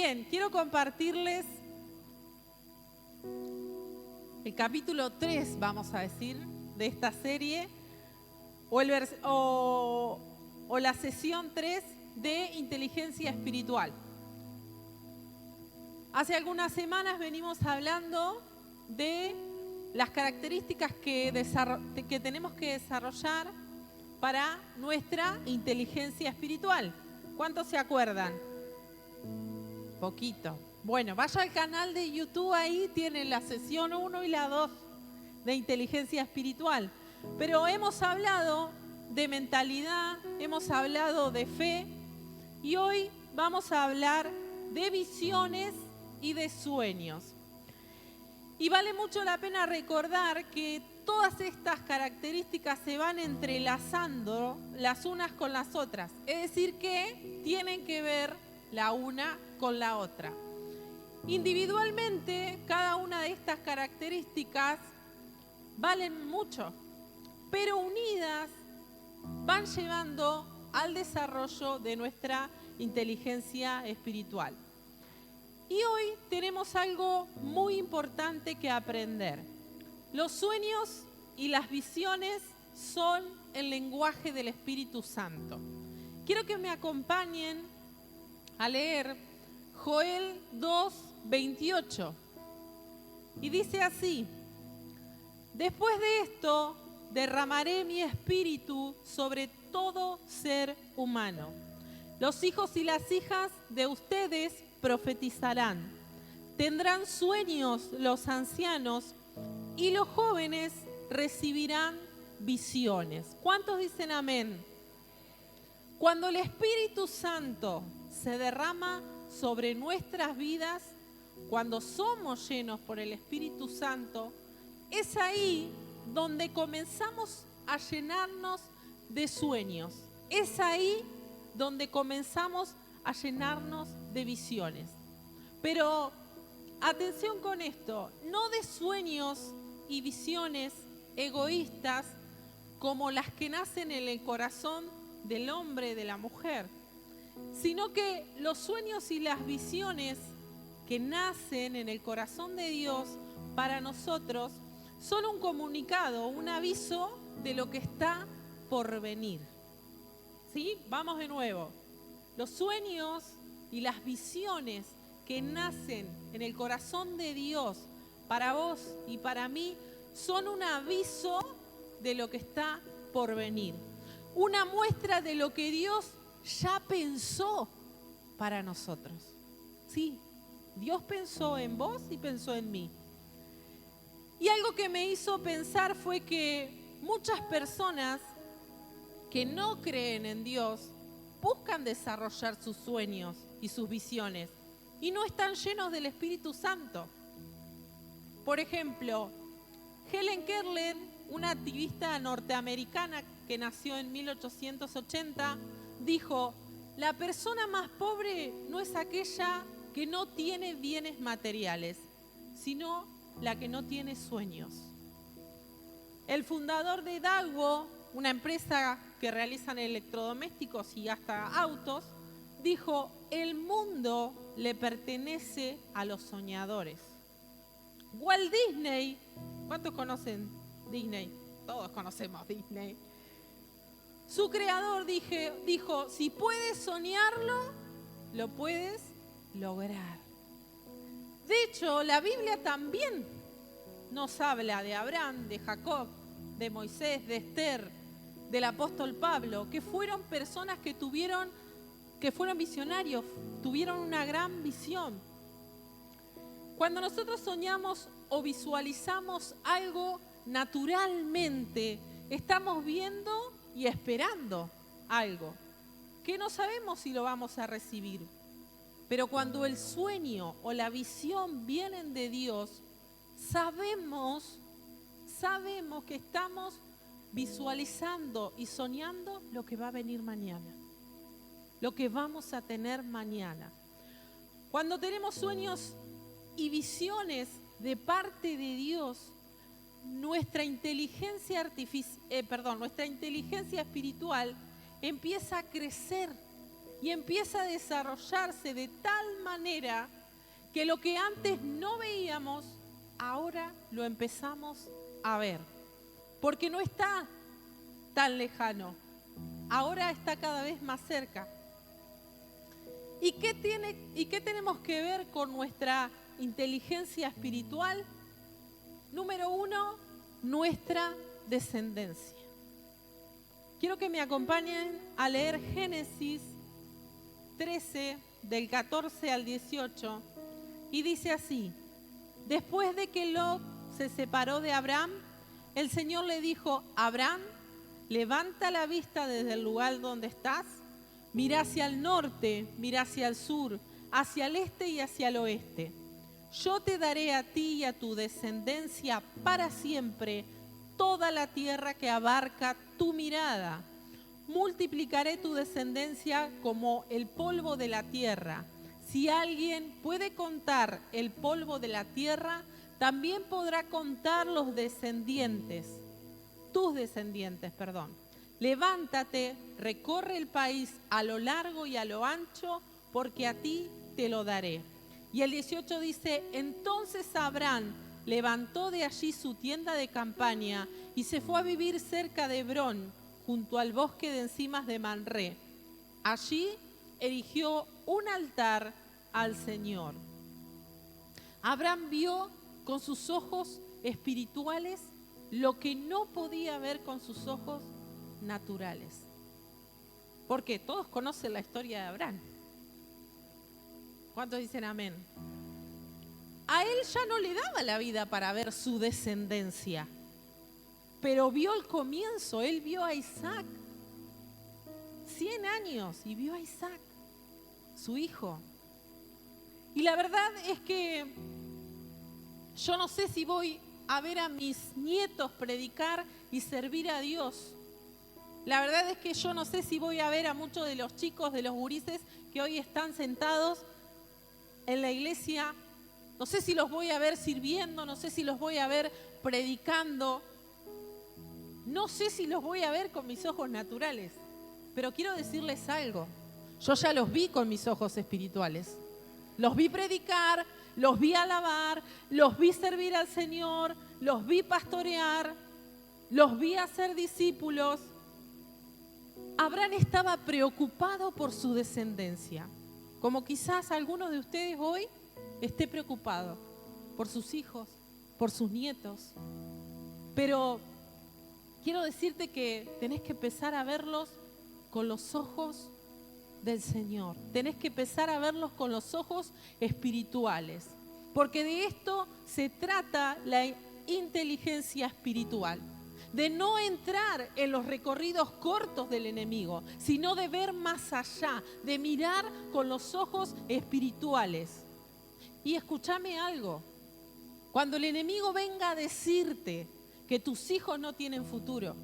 Bien, quiero compartirles el capítulo 3, vamos a decir, de esta serie, o la sesión 3 de inteligencia espiritual. Hace algunas semanas venimos hablando de las características que tenemos que desarrollar para nuestra inteligencia espiritual. ¿Cuántos se acuerdan? Poquito. Bueno, vaya al canal de YouTube, ahí tienen la sesión 1 y la 2 de inteligencia espiritual. Pero hemos hablado de mentalidad, hemos hablado de fe y hoy vamos a hablar de visiones y de sueños. Y vale mucho la pena recordar que todas estas características se van entrelazando las unas con las otras. Es decir, que tienen que ver la una con la otra. Individualmente, cada una de estas características valen mucho, pero unidas van llevando al desarrollo de nuestra inteligencia espiritual. Y hoy tenemos algo muy importante que aprender. Los sueños y las visiones son el lenguaje del Espíritu Santo. Quiero que me acompañen a leer Joel 2:28. Y dice así: después de esto derramaré mi espíritu sobre todo ser humano. Los hijos y las hijas de ustedes profetizarán. Tendrán sueños los ancianos y los jóvenes recibirán visiones. ¿Cuántos dicen amén? Cuando el Espíritu Santo se derrama sobre nuestras vidas, cuando somos llenos por el Espíritu Santo, es ahí donde comenzamos a llenarnos de sueños. Es ahí donde comenzamos a llenarnos de visiones. Pero atención con esto, no de sueños y visiones egoístas como las que nacen en el corazón del hombre y de la mujer, sino que los sueños y las visiones que nacen en el corazón de Dios para nosotros son un comunicado, un aviso de lo que está por venir. ¿Sí? Vamos de nuevo. Los sueños y las visiones que nacen en el corazón de Dios para vos y para mí son un aviso de lo que está por venir. Una muestra de lo que Dios ya pensó para nosotros. Sí, Dios pensó en vos y pensó en mí. Y algo que me hizo pensar fue que muchas personas que no creen en Dios buscan desarrollar sus sueños y sus visiones y no están llenos del Espíritu Santo. Por ejemplo, Helen Keller, una activista norteamericana que nació en 1880, dijo: la persona más pobre no es aquella que no tiene bienes materiales, sino la que no tiene sueños. El fundador de Daewoo, una empresa que realizan electrodomésticos y hasta autos, dijo: el mundo le pertenece a los soñadores. Walt Disney, ¿cuántos conocen Disney? Todos conocemos Disney. Su creador dijo: si puedes soñarlo, lo puedes lograr. De hecho, la Biblia también nos habla de Abraham, de Jacob, de Moisés, de Esther, del apóstol Pablo, que fueron personas que fueron visionarios, tuvieron una gran visión. Cuando nosotros soñamos o visualizamos algo, naturalmente estamos viendo y esperando algo que no sabemos si lo vamos a recibir. Pero cuando el sueño o la visión vienen de Dios, sabemos que estamos visualizando y soñando lo que va a venir mañana, lo que vamos a tener mañana. Cuando tenemos sueños y visiones de parte de Dios, nuestra inteligencia espiritual empieza a crecer y empieza a desarrollarse de tal manera que lo que antes no veíamos, ahora lo empezamos a ver. Porque no está tan lejano, ahora está cada vez más cerca. ¿Y qué tenemos que ver con nuestra inteligencia espiritual? Número 1, nuestra descendencia. Quiero que me acompañen a leer Génesis 13, del 14 al 18, y dice así: después de que Lot se separó de Abraham, el Señor le dijo: Abraham, levanta la vista desde el lugar donde estás, mira hacia el norte, mira hacia el sur, hacia el este y hacia el oeste. Yo te daré a ti y a tu descendencia para siempre toda la tierra que abarca tu mirada. Multiplicaré tu descendencia como el polvo de la tierra. Si alguien puede contar el polvo de la tierra, también podrá contar los descendientes, tus descendientes, perdón. Levántate, recorre el país a lo largo y a lo ancho, porque a ti te lo daré. Y el 18 dice: entonces Abraham levantó de allí su tienda de campaña y se fue a vivir cerca de Hebrón, junto al bosque de encinas de Manré. Allí erigió un altar al Señor. Abraham vio con sus ojos espirituales lo que no podía ver con sus ojos naturales. Porque todos conocen la historia de Abraham. ¿Cuántos dicen amén? A él ya no le daba la vida para ver su descendencia, pero vio el comienzo. Él vio a Isaac, 100 años, y vio a Isaac, su hijo. Y la verdad es que yo no sé si voy a ver a mis nietos predicar y servir a Dios. La verdad es que yo no sé si voy a ver a muchos de los chicos, de los gurises que hoy están sentados en la iglesia. No sé si los voy a ver sirviendo, no sé si los voy a ver predicando. No sé si los voy a ver con mis ojos naturales. Pero quiero decirles algo. Yo ya los vi con mis ojos espirituales. Los vi predicar, los vi alabar, los vi servir al Señor, los vi pastorear, los vi hacer discípulos. Abraham estaba preocupado por su descendencia, como quizás algunos de ustedes hoy esté preocupado por sus hijos, por sus nietos. Pero quiero decirte que tenés que empezar a verlos con los ojos del Señor. Tenés que empezar a verlos con los ojos espirituales, porque de esto se trata la inteligencia espiritual. De no entrar en los recorridos cortos del enemigo, sino de ver más allá, de mirar con los ojos espirituales. Y escúchame algo, cuando el enemigo venga a decirte que tus hijos no tienen futuro,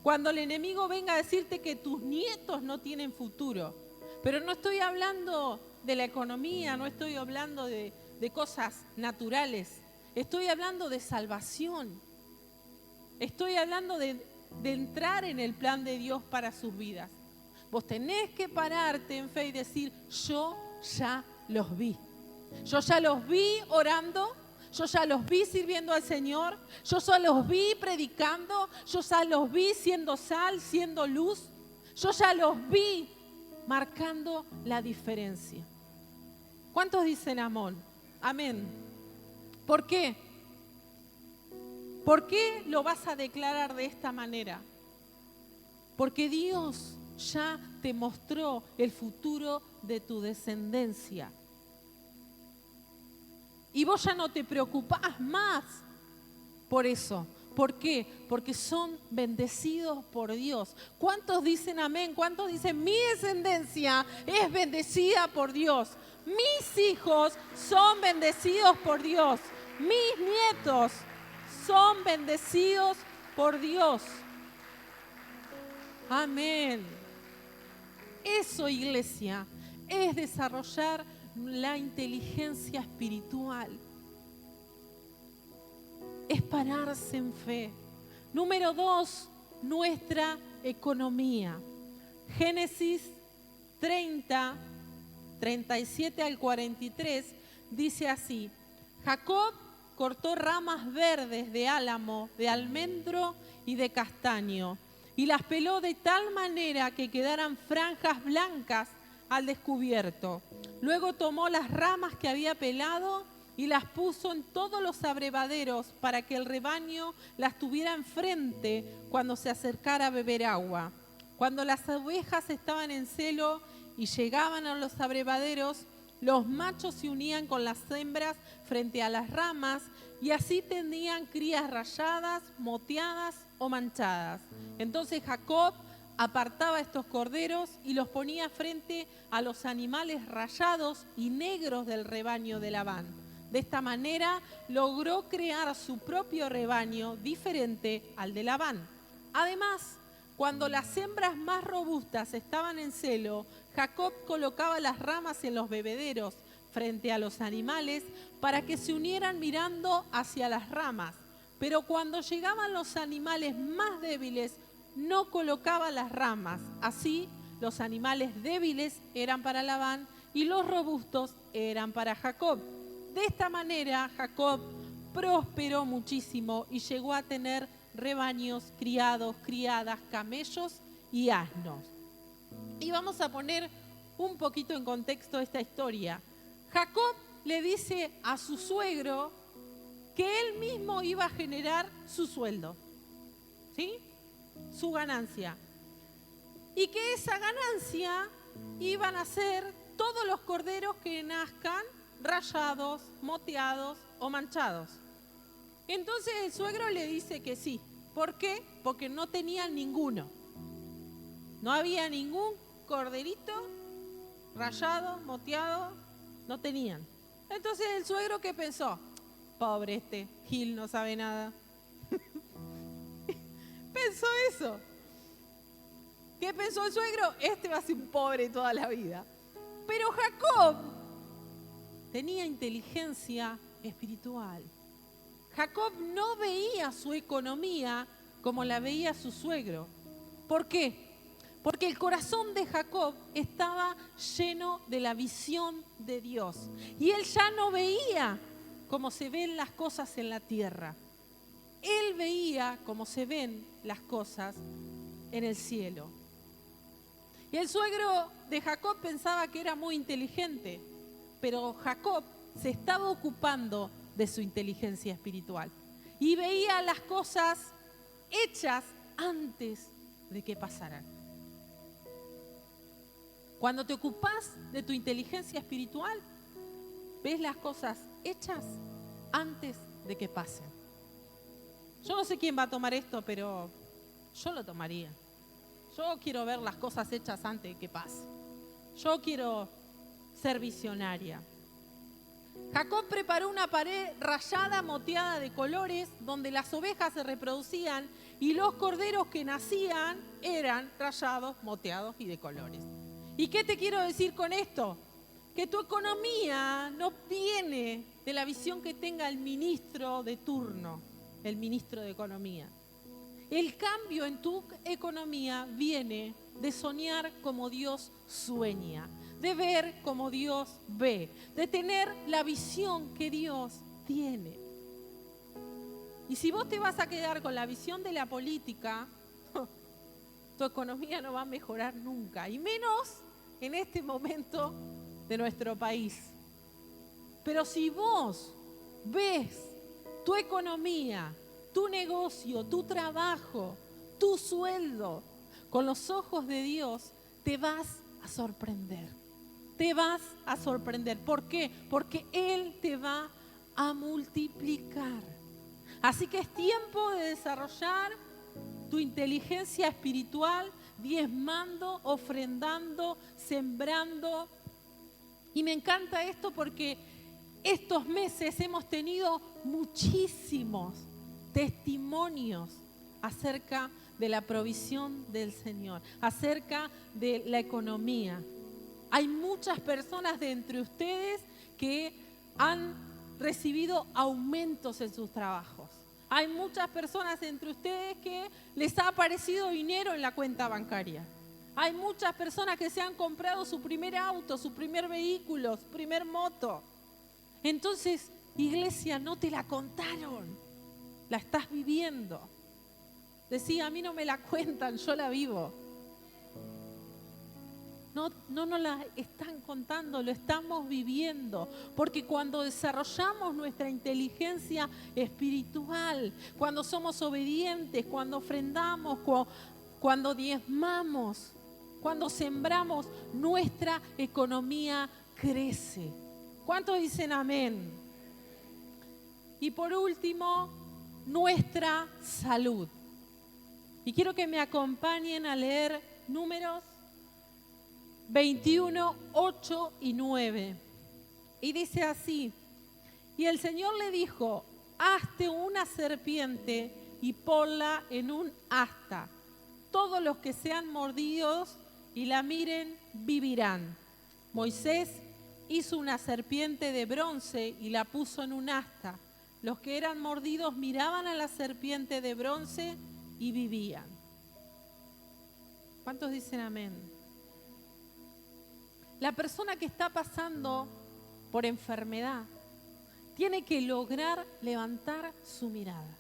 cuando el enemigo venga a decirte que tus nietos no tienen futuro, pero no estoy hablando de la economía, no estoy hablando de cosas naturales, estoy hablando de salvación. Estoy hablando de entrar en el plan de Dios para sus vidas. Vos tenés que pararte en fe y decir: yo ya los vi. Yo ya los vi orando, yo ya los vi sirviendo al Señor, yo ya los vi predicando, yo ya los vi siendo sal, siendo luz, yo ya los vi marcando la diferencia. ¿Cuántos dicen amén? Amén. ¿Por qué? ¿Por qué lo vas a declarar de esta manera? Porque Dios ya te mostró el futuro de tu descendencia. Y vos ya no te preocupás más por eso. ¿Por qué? Porque son bendecidos por Dios. ¿Cuántos dicen amén? ¿Cuántos dicen: mi descendencia es bendecida por Dios? Mis hijos son bendecidos por Dios. Mis nietos son bendecidos por Dios. Amén. Eso, iglesia, es desarrollar la inteligencia espiritual. Es pararse en fe. Número 2, nuestra economía. Génesis 30, 37 al 43, dice así: Jacob cortó ramas verdes de álamo, de almendro y de castaño, y las peló de tal manera que quedaran franjas blancas al descubierto. Luego tomó las ramas que había pelado y las puso en todos los abrevaderos para que el rebaño las tuviera enfrente cuando se acercara a beber agua. Cuando las ovejas estaban en celo y llegaban a los abrevaderos, los machos se unían con las hembras frente a las ramas y así tenían crías rayadas, moteadas o manchadas. Entonces Jacob apartaba estos corderos y los ponía frente a los animales rayados y negros del rebaño de Labán. De esta manera logró crear su propio rebaño diferente al de Labán. Además, cuando las hembras más robustas estaban en celo, Jacob colocaba las ramas en los bebederos frente a los animales para que se unieran mirando hacia las ramas. Pero cuando llegaban los animales más débiles, no colocaba las ramas. Así, los animales débiles eran para Labán y los robustos eran para Jacob. De esta manera, Jacob prosperó muchísimo y llegó a tener rebaños, criados, criadas, camellos y asnos. Y vamos a poner un poquito en contexto esta historia. Jacob le dice a su suegro que él mismo iba a generar su sueldo, ¿sí? Su ganancia. Y que esa ganancia iban a ser todos los corderos que nazcan rayados, moteados o manchados. Entonces el suegro le dice que sí. ¿Por qué? Porque no tenían ninguno. No había ningún corderito rayado, moteado, no tenían. Entonces el suegro, ¿qué pensó? Pobre Gil no sabe nada. Pensó eso. ¿Qué pensó el suegro? Va a ser un pobre toda la vida. Pero Jacob tenía inteligencia espiritual. Jacob no veía su economía como la veía su suegro. ¿Por qué? Porque el corazón de Jacob estaba lleno de la visión de Dios. Y él ya no veía como se ven las cosas en la tierra. Él veía como se ven las cosas en el cielo. Y el suegro de Jacob pensaba que era muy inteligente, pero Jacob se estaba ocupando de su inteligencia espiritual y veía las cosas hechas antes de que pasaran. Cuando te ocupas de tu inteligencia espiritual, ves las cosas hechas antes de que pasen. Yo no sé quién va a tomar esto, pero yo lo tomaría. Yo quiero ver las cosas hechas antes de que pasen. Yo quiero ser visionaria. Jacob preparó una pared rayada, moteada de colores, donde las ovejas se reproducían y los corderos que nacían eran rayados, moteados y de colores. ¿Y qué te quiero decir con esto? Que tu economía no viene de la visión que tenga el ministro de turno, el ministro de Economía. El cambio en tu economía viene de soñar como Dios sueña, de ver como Dios ve, de tener la visión que Dios tiene. Y si vos te vas a quedar con la visión de la política, tu economía no va a mejorar nunca, y menos en este momento de nuestro país. Pero si vos ves tu economía, tu negocio, tu trabajo, tu sueldo con los ojos de Dios, te vas a sorprender. Te vas a sorprender. ¿Por qué? Porque Él te va a multiplicar. Así que es tiempo de desarrollar tu inteligencia espiritual, diezmando, ofrendando, sembrando. Y me encanta esto porque estos meses hemos tenido muchísimos testimonios acerca de la provisión del Señor, acerca de la economía. Hay muchas personas de entre ustedes que han recibido aumentos en sus trabajos. Hay muchas personas entre ustedes que les ha aparecido dinero en la cuenta bancaria. Hay muchas personas que se han comprado su primer auto, su primer vehículo, su primer moto. Entonces, iglesia, no te la contaron, la estás viviendo. Decía, a mí no me la cuentan, yo la vivo. No nos la están contando, lo estamos viviendo. Porque cuando desarrollamos nuestra inteligencia espiritual, cuando somos obedientes, cuando ofrendamos, cuando diezmamos, cuando sembramos, nuestra economía crece. ¿Cuántos dicen amén? Y por último, nuestra salud. Y quiero que me acompañen a leer Números 21, 8 y 9. Y dice así: y el Señor le dijo, hazte una serpiente y ponla en un asta. Todos los que sean mordidos y la miren vivirán. Moisés hizo una serpiente de bronce y la puso en un asta. Los que eran mordidos miraban a la serpiente de bronce y vivían. ¿Cuántos dicen amén? La persona que está pasando por enfermedad tiene que lograr levantar su mirada.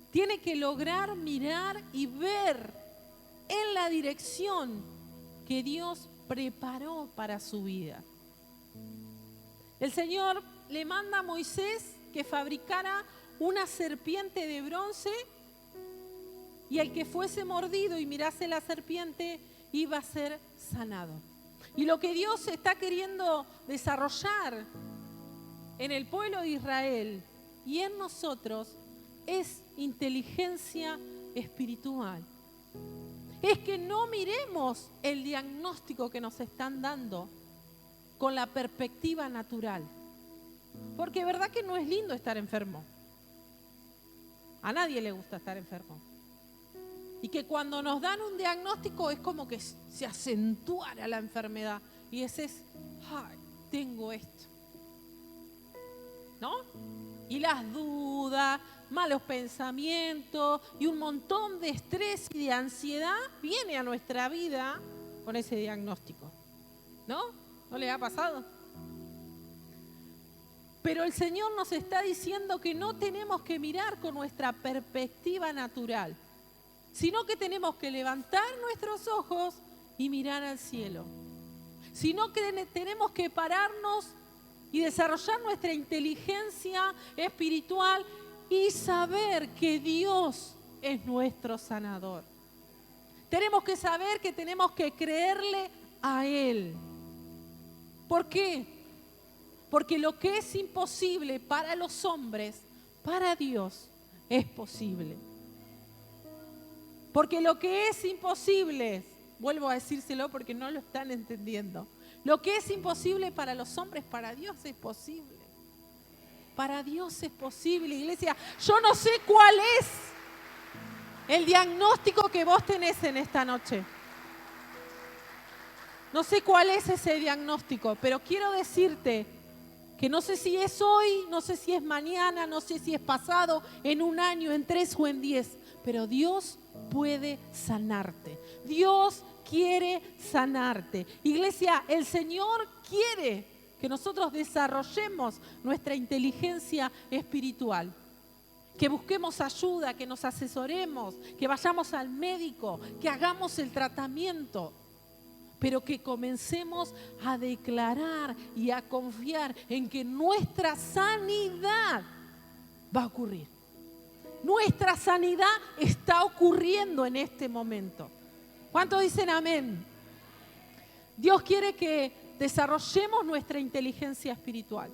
Tiene que lograr mirar y ver en la dirección que Dios preparó para su vida. El Señor le manda a Moisés que fabricara una serpiente de bronce y el que fuese mordido y mirase la serpiente iba a ser sanado. Y lo que Dios está queriendo desarrollar en el pueblo de Israel y en nosotros es inteligencia espiritual. Es que no miremos el diagnóstico que nos están dando con la perspectiva natural. Porque verdad que no es lindo estar enfermo. A nadie le gusta estar enfermo. Y que cuando nos dan un diagnóstico es como que se acentuara la enfermedad. Y ese es, ay, tengo esto. ¿No? Y las dudas, malos pensamientos y un montón de estrés y de ansiedad viene a nuestra vida con ese diagnóstico. ¿No? ¿No les ha pasado? Pero el Señor nos está diciendo que no tenemos que mirar con nuestra perspectiva natural, sino que tenemos que levantar nuestros ojos y mirar al cielo. Sino que tenemos que pararnos y desarrollar nuestra inteligencia espiritual y saber que Dios es nuestro sanador. Tenemos que saber que tenemos que creerle a Él. ¿Por qué? Porque lo que es imposible para los hombres, para Dios es posible. Porque lo que es imposible, vuelvo a decírselo porque no lo están entendiendo, lo que es imposible para los hombres, para Dios es posible. Para Dios es posible, iglesia. Yo no sé cuál es el diagnóstico que vos tenés en esta noche. No sé cuál es ese diagnóstico, pero quiero decirte que no sé si es hoy, no sé si es mañana, no sé si es pasado, en un año, en 3 o en 10, pero Dios puede sanarte. Dios quiere sanarte. Iglesia, el Señor quiere que nosotros desarrollemos nuestra inteligencia espiritual. Que busquemos ayuda, que nos asesoremos, que vayamos al médico, que hagamos el tratamiento. Pero que comencemos a declarar y a confiar en que nuestra sanidad va a ocurrir. Nuestra sanidad está ocurriendo en este momento. ¿Cuántos dicen amén? Dios quiere que desarrollemos nuestra inteligencia espiritual.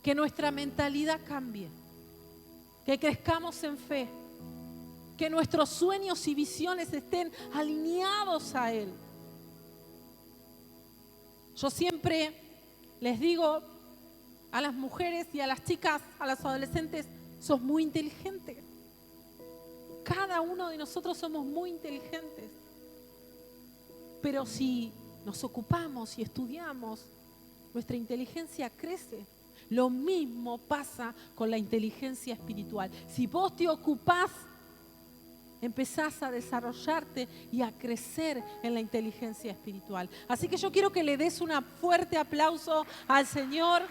Que nuestra mentalidad cambie. Que crezcamos en fe. Que nuestros sueños y visiones estén alineados a Él. Yo siempre les digo a las mujeres y a las chicas, a las adolescentes, sos muy inteligente. Cada uno de nosotros somos muy inteligentes. Pero si nos ocupamos y estudiamos, nuestra inteligencia crece. Lo mismo pasa con la inteligencia espiritual. Si vos te ocupás empezás a desarrollarte y a crecer en la inteligencia espiritual. Así que yo quiero que le des un fuerte aplauso al Señor.